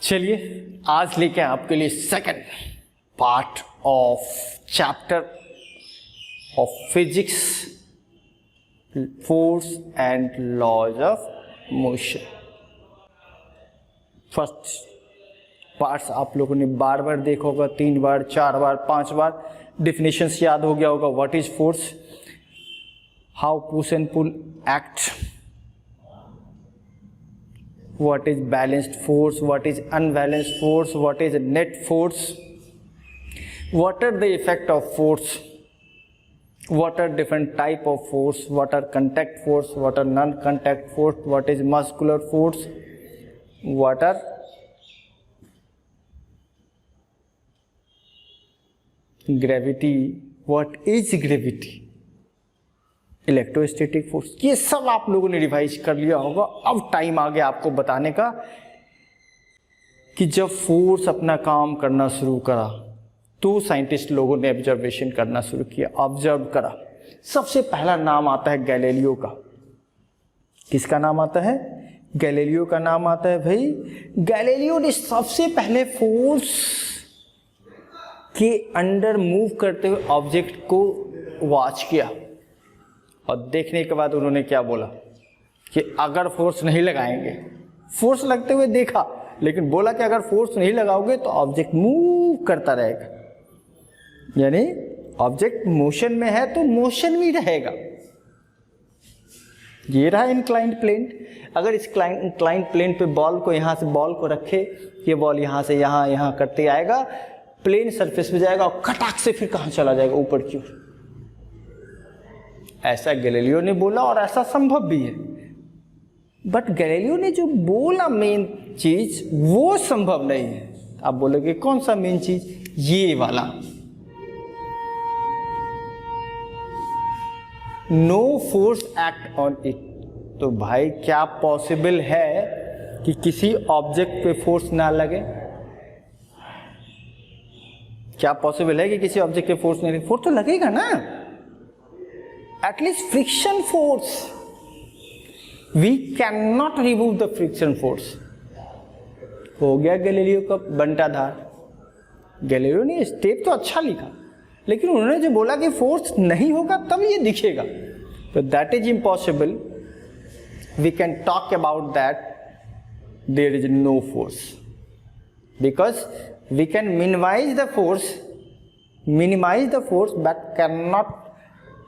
चलिए आज लेके आपके लिए second part of chapter of physics, force and laws of motion. First parts आप लोगों ने बार बार देखा होगा, 3 बार 4 बार 5 बार। डिफिनेशंस याद हो गया होगा। What is force, how push and pull act, what is balanced force, what is unbalanced force, what is net force, what are the effect of force, what are different type of force, what are contact force, what are non-contact force, what is muscular force, what are gravity, what is gravity, electrostatic force. ये सब आप लोगों ने revise कर लिया होगा। अब time आ गया आपको बताने का कि जब फोर्स अपना काम करना शुरू करा तो साइंटिस्ट लोगों ने ऑब्जर्वेशन करना शुरू किया, ऑब्जर्व करा। सबसे पहला नाम आता है गैलीलियो का। किसका नाम आता है? गैलीलियो का नाम आता है। भाई गैलीलियो ने सबसे पहले फोर्स के अंडर मूव करते हुए ऑब्जेक्ट को वॉच किया और देखने के बाद उन्होंने क्या बोला कि अगर फोर्स नहीं लगाएंगे, फोर्स लगते हुए देखा लेकिन बोला कि अगर फोर्स नहीं लगाओगे तो ऑब्जेक्ट मूव करता रहेगा। यानी ऑब्जेक्ट मोशन में है तो मोशन में रहेगा। ये रहा इंक्लाइंड प्लेन। अगर इस इंक्लाइंड प्लेन पे बॉल को यहां से बॉल को रखे, ये बॉल यहां से यहां करते आएगा, प्लेन सरफेस पे जाएगा और खटाक से फिर कहां चला जाएगा? ऊपर की ओर। ऐसा गैलीलियो ने बोला और ऐसा संभव भी है। बट गैलीलियो ने जो बोला मेन चीज वो संभव नहीं है। आप बोलोगे कौन सा मेन चीज? ये वाला, no force act on it. तो भाई क्या पॉसिबल है कि किसी ऑब्जेक्ट पे फोर्स ना लगे? क्या पॉसिबल है कि किसी ऑब्जेक्ट पे फोर्स नहीं लगे? फोर्स तो लगेगा ना, at least friction force. We can not remove the friction force. हो गया गैलीलियो का बंटाधार। गैलीलियो ने स्टेप तो अच्छा लिखा लेकिन उन्होंने जो बोला कि फोर्स नहीं होगा तब ये दिखेगा, तो that is impossible. We can talk about that there is no force because we can minimize the force but can not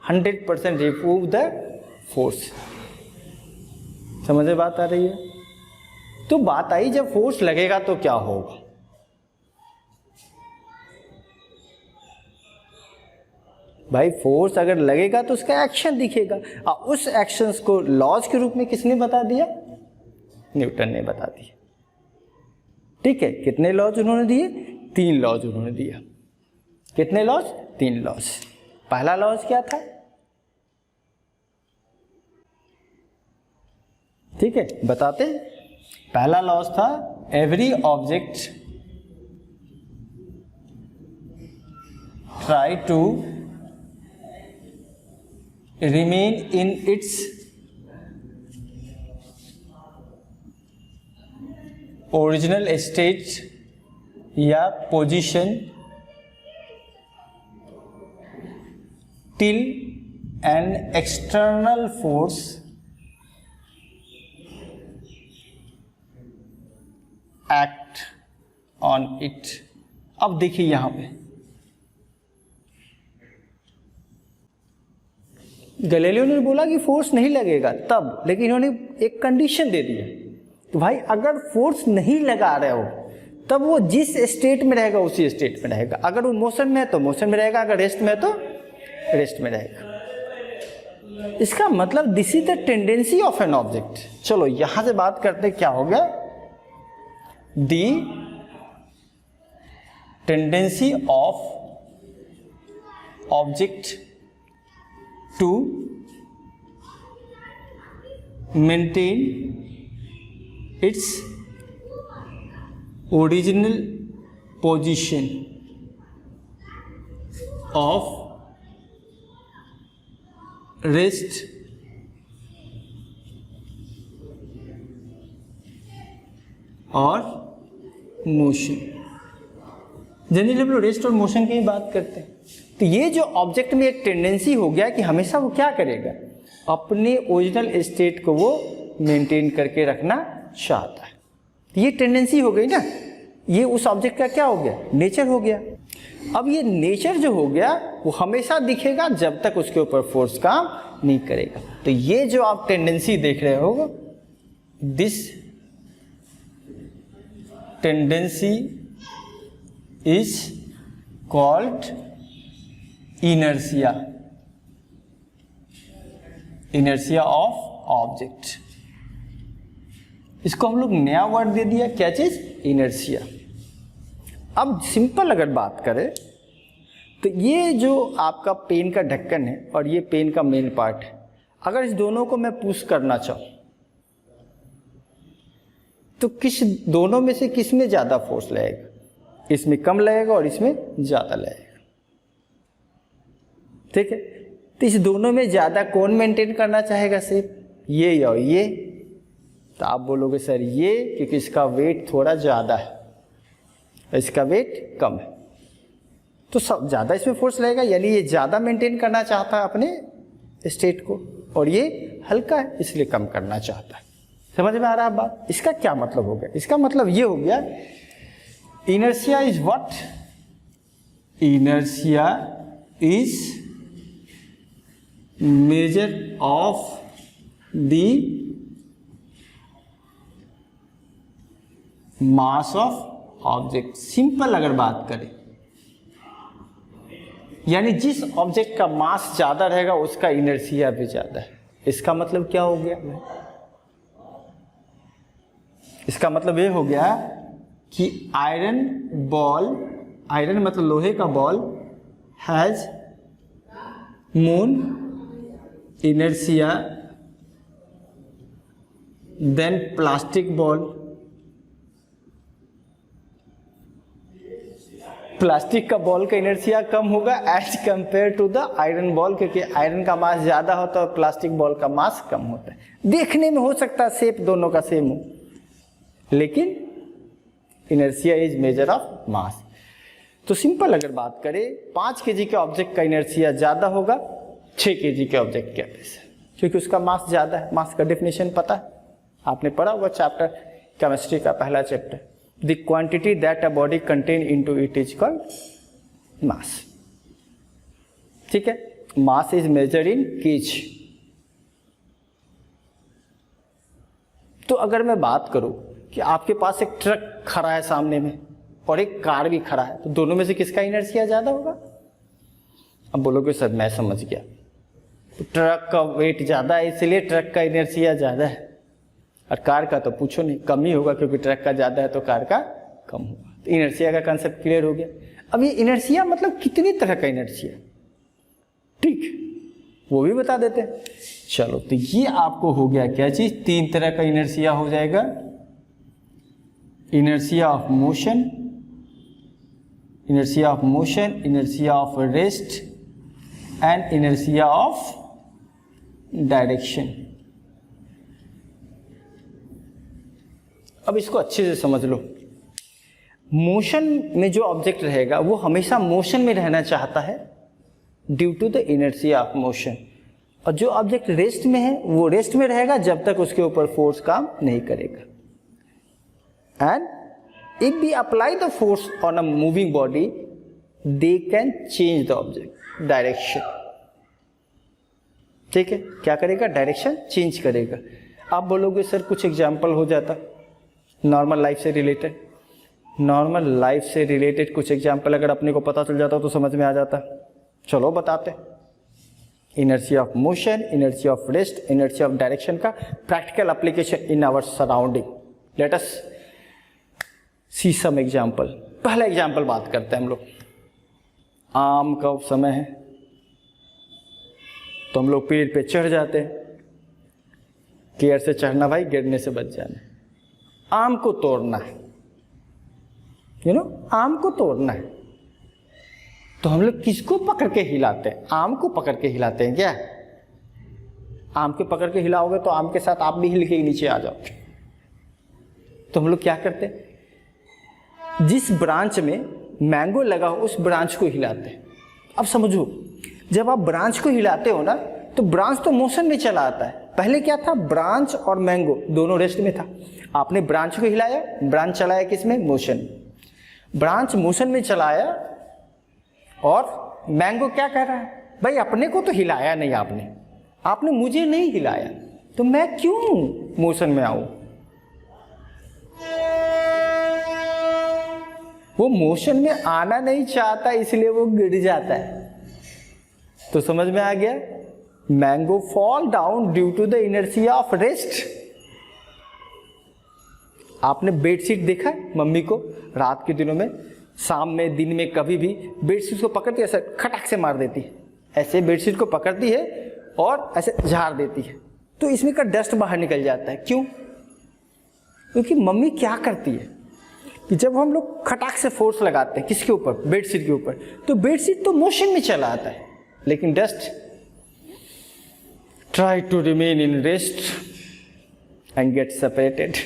100% remove the force. समझ में बात आ रही है? तो बात आई जब फोर्स लगेगा तो क्या होगा। भाई फोर्स अगर लगेगा तो उसका एक्शन दिखेगा और उस एक्शंस को लॉज के रूप में किसने बता दिया? न्यूटन ने बता दिया। ठीक है, कितने लॉज उन्होंने दिए? 3 लॉज उन्होंने दिया। कितने लॉज? 3 लॉज। पहला लॉज क्या था? ठीक है, बताते हैं। पहला लॉज था every object try to remain in its original state या position till an external force act on it. अब देखिए यहां पे गैलीलियो ने बोला कि फोर्स नहीं लगेगा तब, लेकिन इन्होंने एक कंडीशन दे दी है। तो भाई अगर फोर्स नहीं लगा रहे हो तब वो जिस स्टेट में रहेगा उसी स्टेट में रहेगा। अगर वो मोशन में है तो मोशन में रहेगा, अगर रेस्ट में है तो रेस्ट में रहेगा। इसका मतलब this is the tendency of an object. चलो यहां से बात करते क्या हो गया? The tendency of object to maintain its original position of rest और मोशन। जनरली हम लोग रेस्ट और मोशन की बात करते हैं। तो ये जो ऑब्जेक्ट में एक टेंडेंसी हो गया कि हमेशा वो क्या करेगा, अपने ओरिजिनल स्टेट को वो मेंटेन करके रखना चाहता है। ये टेंडेंसी हो गई ना, ये उस ऑब्जेक्ट का क्या हो गया, नेचर हो गया। अब ये नेचर जो हो गया वो हमेशा दिखेगा जब तक उसके ऊपर फोर्स काम नहीं करेगा। तो ये जो आप टेंडेंसी देख रहे हो, this tendency is called inertia, inertia of object. इसको हम लोग नया वर्ड दे दिया, क्या चीज, इनर्शिया। अब सिंपल अगर बात करें तो ये जो आपका पेन का ढक्कन है और ये पेन का मेन पार्ट है, अगर इस दोनों को मैं पुश करना चाहूं तो किस दोनों में से किस में ज्यादा फोर्स लगेगा, इसमें कम लगेगा और इसमें ज्यादा लगेगा। ठीक है, तो इस दोनों में ज्यादा कौन मेंटेन करना चाहेगा शेप, ये या ये। तो आप बोलोगे सर ये, क्योंकि इसका वेट थोड़ा ज्यादा है, इसका वेट कम है, तो सब ज्यादा इसमें फोर्स लगेगा, यानी ये ज्यादा मेंटेन करना चाहता है अपने स्टेट को, और ये हल्का है इसलिए कम करना चाहता है। समझ में आ रहा है बात। इसका क्या मतलब हो गया, इसका मतलब ये हो गया, inertia is what, inertia is measure of the mass of object. Simple अगर बात करें, यानी जिस ऑब्जेक्ट का मास ज्यादा रहेगा उसका इनर्शिया भी ज्यादा है। इसका मतलब क्या हो गया, इसका मतलब ये हो गया कि आयरन बॉल, आयरन मतलब लोहे का ball, has more inertia than plastic ball. Plastic का बॉल का इनर्शिया कम होगा as compare to the iron ball, क्योंकि आयरन का मास ज्यादा होता है और प्लास्टिक बॉल का मास कम होता है। देखने में हो सकता है शेप दोनों का सेम हो, लेकिन inertia is measure of mass. तो सिंपल अगर बात करें, 5 केजी के ऑब्जेक्ट का इनर्शिया ज्यादा होगा 6 केजी के ऑब्जेक्ट के अपेक्षा, क्योंकि उसका मास ज्यादा है। मास का डेफिनेशन पता है, आपने पढ़ा हुआ चैप्टर, केमिस्ट्री का पहला chapter. The quantity that a body contain into it is called mass. ठीक है, mass is measured in kg। तो अगर मैं बात करूं कि आपके पास एक ट्रक खड़ा है सामने में और एक कार भी खड़ा है, तो दोनों में से किसका इनर्शिया ज्यादा होगा। अब बोलोगे सर मैं समझ गया, तो ट्रक का वेट ज्यादा है इसलिए ट्रक का इनर्शिया ज्यादा है, और कार का तो पूछो नहीं, कम ही होगा, क्योंकि ट्रक का ज्यादा है तो कार का कम होगा। तो इनर्शिया का कंसेप्ट क्लियर हो गया। अब ये इनर्शिया मतलब कितनी तरह का इनर्शिया, ठीक, वो भी बता देते हैं। चलो, तो ये आपको हो गया क्या चीज, 3 तरह का इनर्शिया हो जाएगा। Inertia of motion, inertia of motion, inertia of rest and inertia of direction. अब इसको अच्छे से समझ लो। मोशन में जो ऑब्जेक्ट रहेगा वो हमेशा मोशन में रहना चाहता है due to the inertia of motion, और जो ऑब्जेक्ट रेस्ट में है वो रेस्ट में रहेगा जब तक उसके ऊपर फोर्स काम नहीं करेगा। And if we apply the force on a moving body, they can change the object direction. ठीक है, क्या करेगा, डायरेक्शन चेंज करेगा। आप बोलोगे सर कुछ एग्जाम्पल हो जाता नॉर्मल लाइफ से रिलेटेड, नॉर्मल लाइफ से रिलेटेड कुछ एग्जाम्पल अगर अपने को पता चल जाता तो समझ में आ जाता। चलो बताते। Inertia of motion, inertia of rest, inertia of direction का practical application in our surrounding. Let us see some example. पहला एग्जाम्पल बात करते हैं हम लोग। आम का समय है तो हम लोग पेड़ पे चढ़ जाते हैं। केयर से चढ़ना भाई, गिरने से बच जाना। आम को तोड़ना है, यू नो, आम को तोड़ना है, तो हम लोग किसको पकड़ के हिलाते हैं, आम को पकड़ के हिलाते हैं। क्या आम को पकड़ के हिलाओगे तो आम के साथ आप भी हिल के नीचे आ जाओगे। तो हम लोग क्या करते हैं, जिस ब्रांच में मैंगो लगा हो उस ब्रांच को हिलाते हैं। अब समझो, जब आप ब्रांच को हिलाते हो ना तो ब्रांच तो मोशन में चला आता है। पहले क्या था, ब्रांच और मैंगो दोनों रेस्ट में था। आपने ब्रांच को हिलाया, ब्रांच चलाया किसमें, मोशन। ब्रांच मोशन में चलाया और मैंगो क्या कर रहा है, भाई अपने को तो हिलाया नहीं आपने मुझे नहीं हिलाया, तो मैं क्यों मोशन में आऊं। वो मोशन में आना नहीं चाहता, इसलिए वो गिर जाता है। तो समझ में आ गया, mango fall down due to the inertia of rest. आपने बेडशीट देखा है मम्मी को रात के दिनों में, शाम में, दिन में, कभी भी बेडशीट को पकड़ती है, ऐसे खटाक से मार देती है, ऐसे बेडशीट को पकड़ती है और ऐसे झाड़ देती है, तो इसमें का डस्ट बाहर निकल जाता है। क्यों? क्योंकि मम्मी क्या करती है कि जब हम लोग खटाक से फोर्स लगाते हैं किसके ऊपर, बेडशीट के ऊपर, तो बेडशीट तो मोशन में चला आता है, लेकिन dust try to remain in rest and get separated.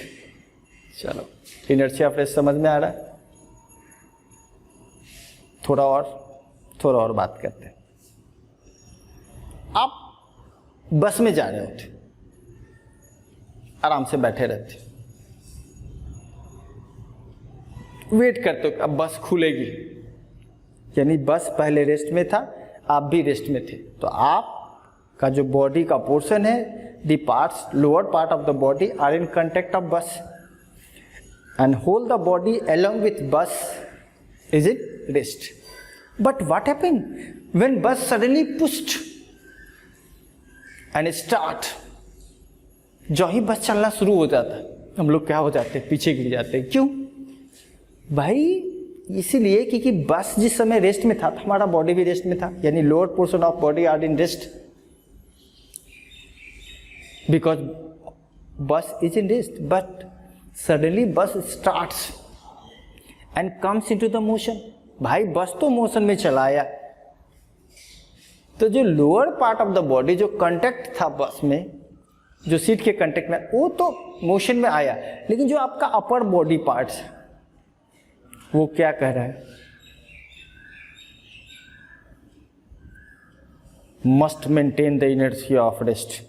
चलो, इनर्शिया ऑफ रेस्ट समझ में आ रहा है? थोड़ा और बात करते हैं। आप बस में जा रहे होते, आराम से बैठे रहते, वेट करते हो अब बस खुलेगी, यानी बस पहले रेस्ट में था, आप भी रेस्ट में थे, तो आपका जो बॉडी का पोर्शन है, the parts, lower part of the body are in contact of bus and hold the body along with bus is in rest. But what happened when bus suddenly pushed and start? जो ही बस चलना शुरू हो जाता है हम लोग क्या हो जाते हैं, पीछे गिर जाते हैं। क्यों भाई? इसीलिए क्योंकि बस जिस समय रेस्ट में था हमारा बॉडी भी रेस्ट में था, यानी lower portion of body are in rest because bus is in rest, but suddenly bus starts and comes into the motion. भाई बस तो मोशन में चलाया, तो जो lower part of the body जो कांटेक्ट था बस में, जो सीट के कांटेक्ट में, वो तो मोशन में आया, लेकिन जो आपका अपर बॉडी पार्ट्स वो क्या कह रहा है, must maintain the inertia of rest.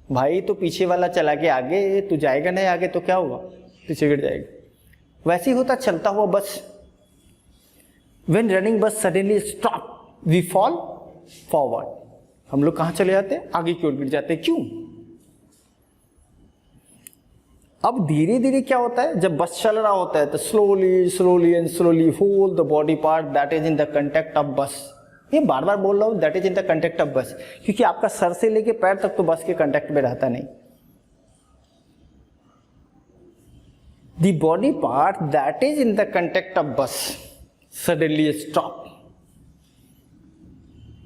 भाई तो पीछे वाला चला के आगे, तू जाएगा नहीं आगे तो क्या होगा, पीछे गिर जाएगा। वैसे ही होता चलता हुआ बस। When running bus suddenly stop, we fall forward. हम लोग कहाँ चले जाते हैं, आगे की ओर गिर जाते हैं। क्यों? अब धीरे धीरे क्या होता है, जब बस चल रहा होता है तो slowly and slowly hold the body part that is in the contact of bus. ये बार बार बोल रहा हूँ, that is in the contact of bus, क्योंकि आपका सर से लेके पैर तक तो बस के कंटेक्ट में रहता नहीं। The body part that is in the contact of bus suddenly stop.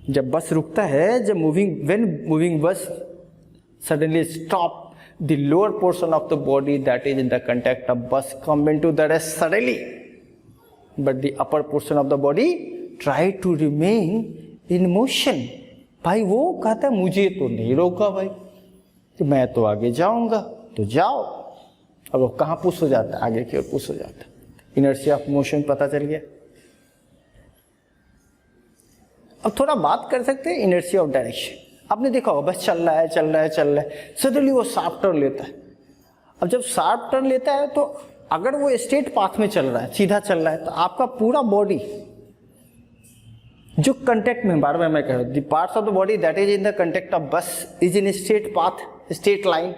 जब बस रुकता है, जब when moving bus suddenly stop, the lower portion of the body that is in the contact of bus come into the rest suddenly, but the upper portion of the body try to remain in motion. भाई वो कहता है मुझे तो नहीं रोका भाई, कि मैं तो आगे जाऊंगा, तो जाओ। अब वो कहाँ पुश हो जाता है, आगे की ओर पुश हो जाता है। इनर्शिया ऑफ मोशन पता चल गया। अब थोड़ा बात कर सकते हैं इनर्शिया ऑफ डायरेक्शन। आपने देखा होगा बस चल रहा है, सडनली वो शार्प टर्न लेता है। अब जब शार्प टर्न लेता है तो अगर वो स्ट्रेट पाथ में चल रहा है, सीधा चल रहा है, तो आपका पूरा बॉडी जो कंटेक्ट में, बार बार मैं कह रहा हूँ, the parts of the body that is in the contact of bus is in straight path, straight line,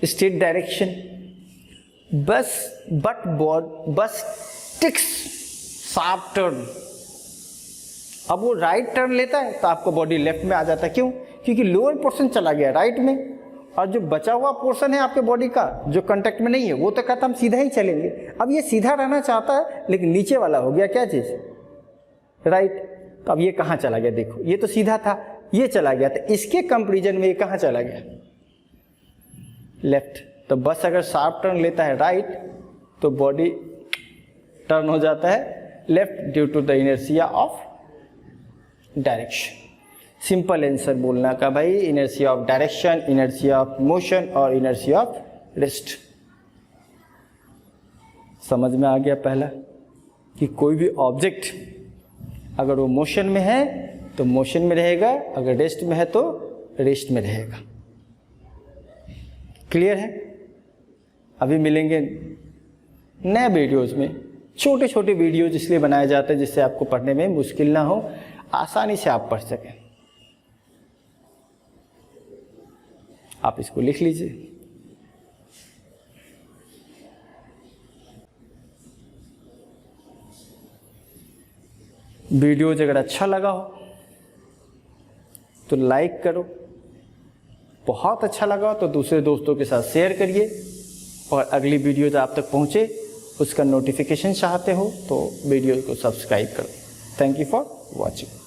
straight direction, bus takes sharp turn. अब वो राइट टर्न लेता है तो आपका बॉडी लेफ्ट में आ जाता है। क्यों? क्योंकि लोअर पोर्शन चला गया राइट में, और जो बचा हुआ पोर्शन है आपके बॉडी का जो कांटेक्ट में नहीं है, वो तो कहता हम सीधा ही चलेंगे। अब ये सीधा रहना चाहता है, लेकिन नीचे वाला हो गया क्या चीज, राइट। तो अब ये कहाँ चला गया, देखो ये तो सीधा था, ये चला गया, तो इसके कंपैरिजन में ये कहाँ चला गया, लेफ्ट। तो बस अगर शार्प टर्न लेता है राइट, तो बॉडी टर्न हो जाता है left due to the inertia of direction. Simple answer बोलना का भाई, inertia of direction, inertia of motion और इनर्शिया ऑफ रेस्ट। समझ में आ गया पहला कि कोई भी ऑब्जेक्ट अगर वो मोशन में है तो मोशन में रहेगा, अगर रेस्ट में है तो रेस्ट में रहेगा। क्लियर है? अभी मिलेंगे नए वीडियोस में। छोटे छोटे वीडियोज इसलिए बनाए जाते हैं जिससे आपको पढ़ने में मुश्किल ना हो, आसानी से आप पढ़ सकें। आप इसको लिख लीजिए। वीडियोज अगर अच्छा लगा हो तो लाइक करो, बहुत अच्छा लगा हो तो दूसरे दोस्तों के साथ शेयर करिए, और अगली वीडियो जो आप तक पहुंचे उसका नोटिफिकेशन चाहते हो तो वीडियो को सब्सक्राइब करो। Thank you for watching.